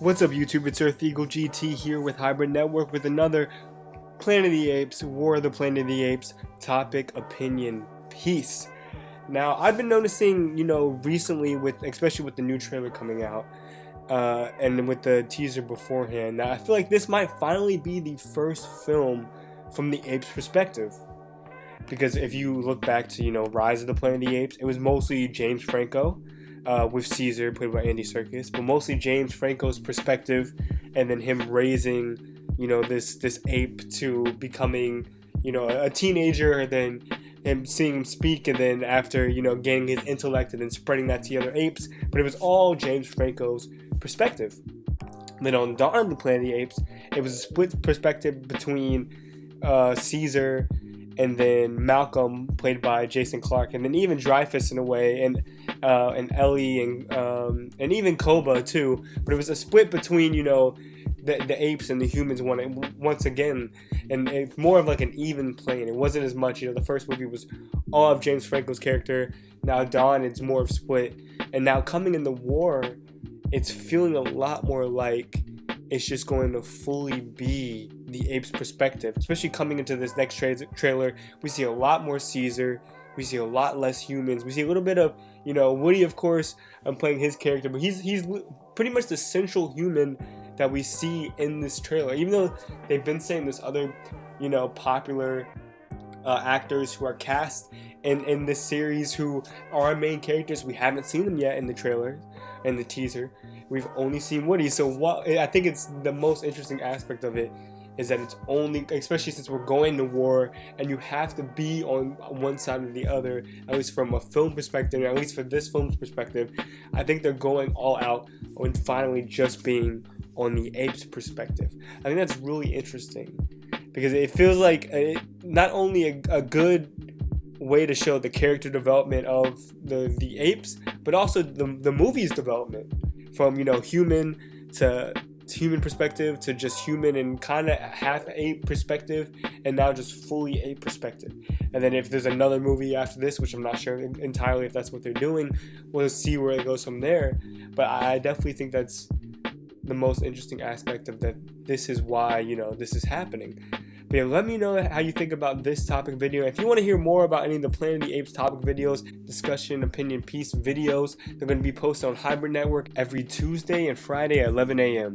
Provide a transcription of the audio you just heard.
What's up YouTube, it's Earth Eagle GT here with Hybrid Network with another Planet of the Apes, War of the Planet of the Apes topic opinion piece. Now I've been noticing, recently especially with the new trailer coming out and with the teaser beforehand, that I feel like this might finally be the first film from the Apes perspective. Because if you look back to, Rise of the Planet of the Apes, it was mostly James Franco with Caesar, played by Andy Serkis, but mostly James Franco's perspective, and then him raising, this ape to becoming, a teenager, then him seeing him speak, and then after, gaining his intellect and then spreading that to the other apes. But it was all James Franco's perspective. Then on Dawn of the Planet of the Apes, it was a split perspective between Caesar and then Malcolm, played by Jason Clarke, and then even Dreyfus in a way, and Ellie, and even Koba too. But it was a split between the apes and the humans once again, and it's more of like an even playing. It wasn't as much. The first movie was all of James Franco's character. Now Dawn, it's more of split, and now coming in the war, it's feeling a lot more like it's just going to fully be the apes' perspective. Especially coming into this next trailer, we see a lot more Caesar, we see a lot less humans, we see a little bit of, Woody, of course, playing his character, but he's pretty much the central human that we see in this trailer. Even though they've been saying there's other, popular actors who are cast in this series who are our main characters, we haven't seen them yet in the trailer and the teaser. We've only seen Woody. So what I think it's the most interesting aspect of it is that it's only, especially since we're going to war and you have to be on one side or the other, at least from a film perspective, at least for this film's perspective, I think they're going all out on finally just being on the apes' perspective. I think that's really interesting because it feels like not only a good way to show the character development of the apes, but also the movie's development from human to human perspective to just human and kind of half ape perspective, and now just fully ape perspective. And then if there's another movie after this, which I'm not sure entirely if that's what they're doing, we'll see where it goes from there. But I definitely think that's the most interesting aspect of that. This is why this is happening. But yeah, let me know how you think about this topic video. If you want to hear more about any of the Planet of the Apes topic videos, discussion, opinion piece videos, they're going to be posted on Hybrid Network every Tuesday and Friday at 11 a.m.